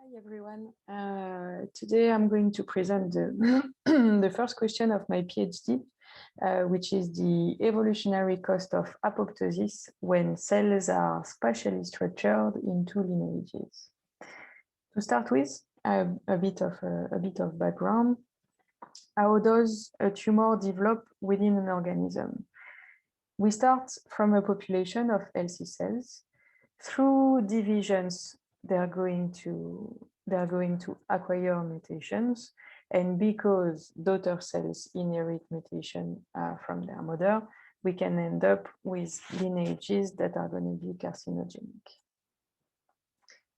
Hi everyone. Today I'm going to present the first question of my PhD, which is the evolutionary cost of apoptosis when cells are spatially structured into lineages. To start with, a bit of background. How does a tumor develop within an organism? We start from a population of healthy cells. Through divisions, they're going to acquire mutations, and because daughter cells inherit mutation from their mother, we can end up with lineages that are going to be carcinogenic.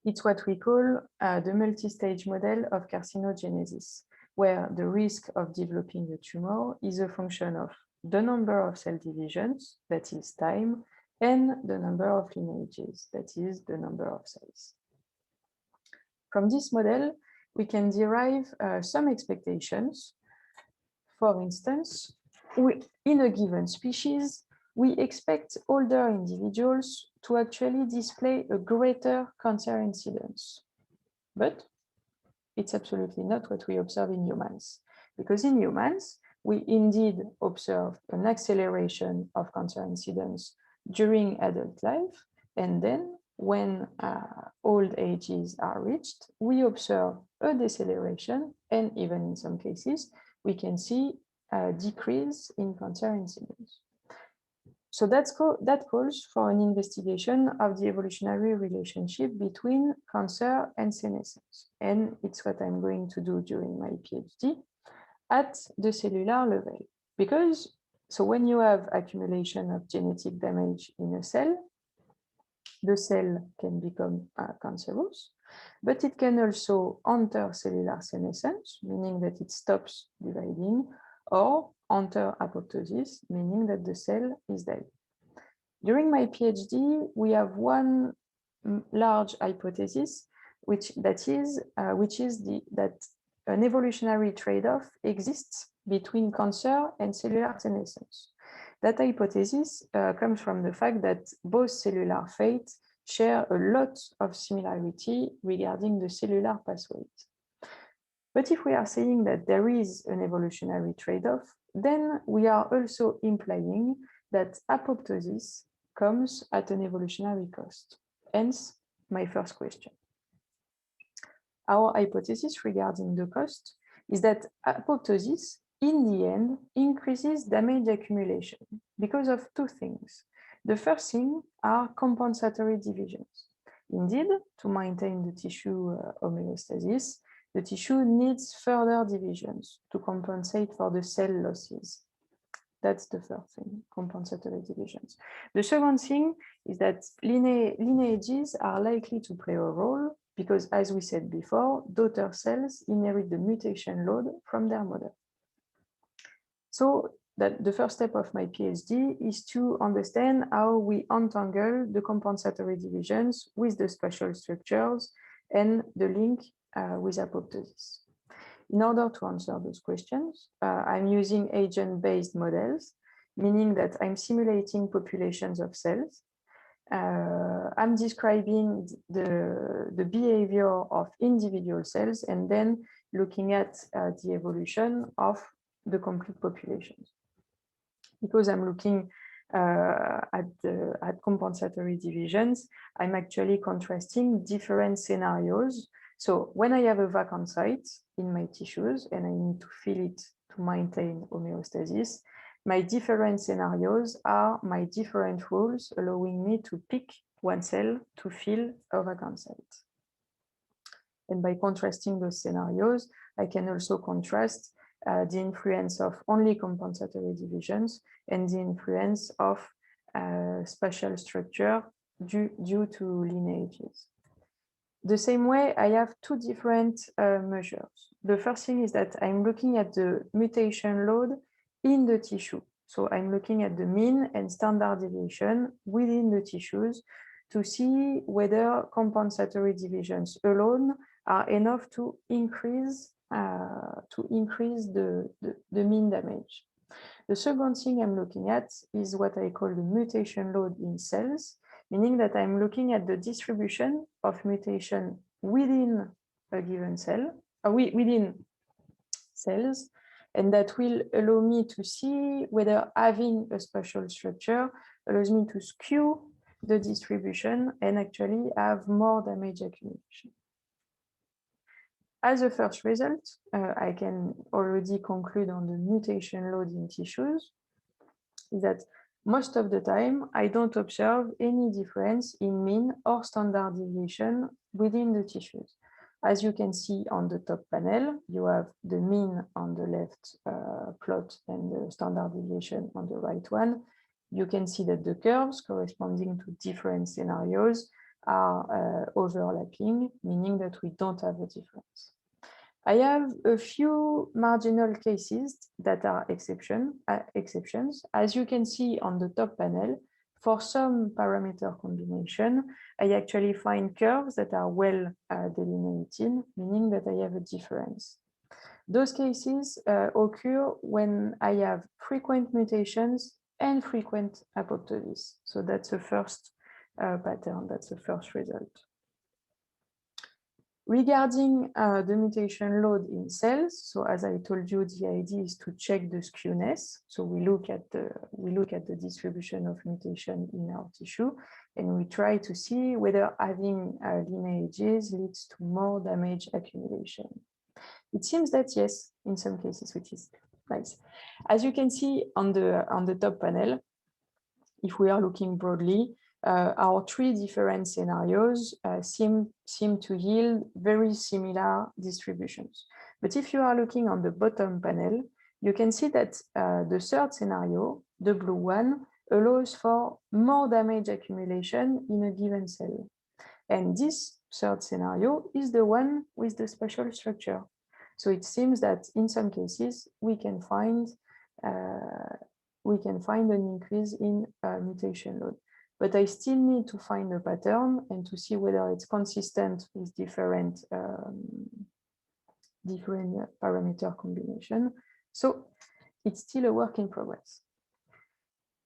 It's what we call the multi-stage model of carcinogenesis, where the risk of developing a tumor is a function of the number of cell divisions, that is time, and the number of lineages, that is the number of cells. From this model, we can derive some expectations. For instance, in a given species, we expect older individuals to actually display a greater cancer incidence. But it's absolutely not what we observe in humans, because in humans, we indeed observe an acceleration of cancer incidence during adult life, and then when old ages are reached, we observe a deceleration, and even in some cases, we can see a decrease in cancer incidence. So that calls for an investigation of the evolutionary relationship between cancer and senescence. And it's what I'm going to do during my PhD at the cellular level. Because, so when you have accumulation of genetic damage in a cell, the cell can become cancerous, but it can also enter cellular senescence, meaning that it stops dividing, or enter apoptosis, meaning that the cell is dead. During my PhD, we have one large hypothesis, that an evolutionary trade-off exists between cancer and cellular senescence. That hypothesis comes from the fact that both cellular fate share a lot of similarity regarding the cellular pathways. But if we are saying that there is an evolutionary trade-off, then we are also implying that apoptosis comes at an evolutionary cost. Hence, my first question. Our hypothesis regarding the cost is that apoptosis, in the end, increases damage accumulation because of two things. The first thing are compensatory divisions. Indeed, to maintain the tissue homeostasis, the tissue needs further divisions to compensate for the cell losses. That's the first thing, compensatory divisions. The second thing is that lineages are likely to play a role because, as we said before, daughter cells inherit the mutation load from their mother. So that the first step of my PhD is to understand how we untangle the compensatory divisions with the spatial structures and the link with apoptosis. In order to answer those questions, I'm using agent-based models, meaning that I'm simulating populations of cells. I'm describing the behavior of individual cells and then looking at the evolution of the complete populations. Because I'm looking at compensatory divisions, I'm actually contrasting different scenarios. So when I have a vacant site in my tissues and I need to fill it to maintain homeostasis, my different scenarios are my different rules allowing me to pick one cell to fill a vacant site. And by contrasting those scenarios, I can also contrast the influence of only compensatory divisions and the influence of spatial structure due to lineages. The same way, I have two different measures. The first thing is that I'm looking at the mutation load in the tissue. So I'm looking at the mean and standard deviation within the tissues to see whether compensatory divisions alone are enough to increase the mean damage. The second thing I'm looking at is what I call the mutation load in cells, meaning that I'm looking at the distribution of mutation within a given cell, within cells, and that will allow me to see whether having a spatial structure allows me to skew the distribution and actually have more damage accumulation. As a first result, I can already conclude on the mutation load in tissues, is that most of the time, I don't observe any difference in mean or standard deviation within the tissues. As you can see on the top panel, you have the mean on the left plot and the standard deviation on the right one. You can see that the curves corresponding to different scenarios are overlapping, meaning that we don't have a difference. I have a few marginal cases that are exceptions. As you can see on the top panel, for some parameter combination, I actually find curves that are well delineated, meaning that I have a difference. Those cases occur when I have frequent mutations and frequent apoptosis. So that's the first pattern, that's the first result. Regarding the mutation load in cells, so as I told you, the idea is to check the skewness. So we look at the distribution of mutation in our tissue, and we try to see whether having lineages leads to more damage accumulation. It seems that yes, in some cases, which is nice. As you can see on the top panel, if we are looking broadly, our three different scenarios seem to yield very similar distributions. But if you are looking on the bottom panel, you can see that the third scenario, the blue one, allows for more damage accumulation in a given cell. And this third scenario is the one with the spatial structure. So it seems that in some cases, we can find an increase in mutation load. But I still need to find a pattern and to see whether it's consistent with different parameter combination. So it's still a work in progress.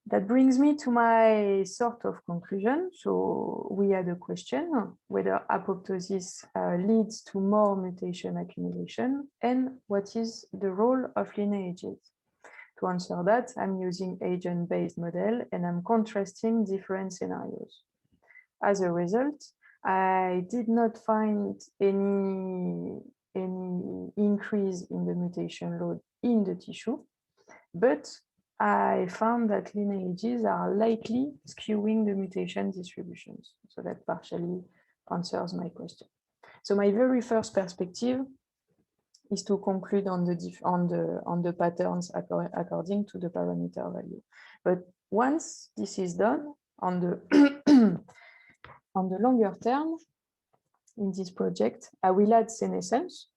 That brings me to my sort of conclusion. So we had a question whether apoptosis leads to more mutation accumulation and what is the role of lineages. To answer that, I'm using agent-based model and I'm contrasting different scenarios. As a result, I did not find any increase in the mutation load in the tissue, but I found that lineages are likely skewing the mutation distributions. So that partially answers my question. So my very first perspective is to conclude on the patterns according to the parameter value. But once this is done on the on the longer term in this project, I will add senescence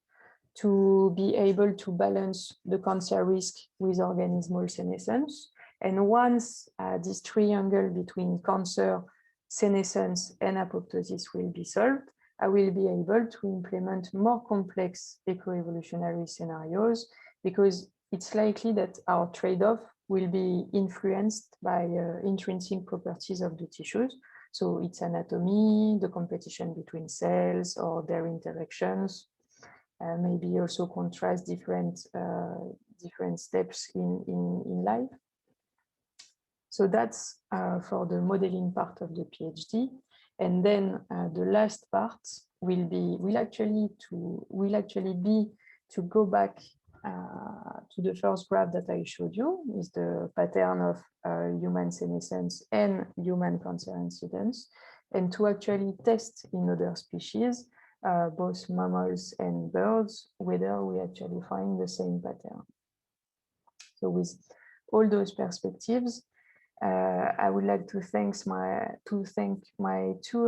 to be able to balance the cancer risk with organismal senescence. And once this triangle between cancer, senescence, and apoptosis will be solved, I will be able to implement more complex eco-evolutionary scenarios because it's likely that our trade-off will be influenced by intrinsic properties of the tissues. So its anatomy, the competition between cells or their interactions, maybe also contrast different steps in life. So that's for the modeling part of the PhD. And then the last part will actually be to go back to the first graph that I showed you, is the pattern of human senescence and human cancer incidence, and to actually test in other species, both mammals and birds, whether we actually find the same pattern. So with all those perspectives, I would like to thank my two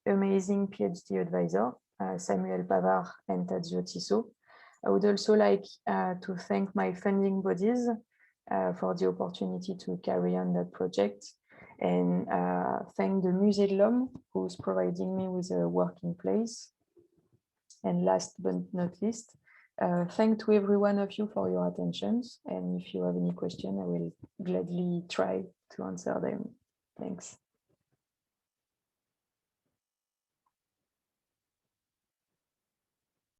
amazing PhD advisors, Samuel Pavard and Tadzio Tissot. I would also like to thank my funding bodies for the opportunity to carry on that project, and thank the Musée de l'Homme, who's providing me with a working place. And last but not least, thank to every one of you for your attentions. And if you have any question, I will gladly try to answer them. Thanks.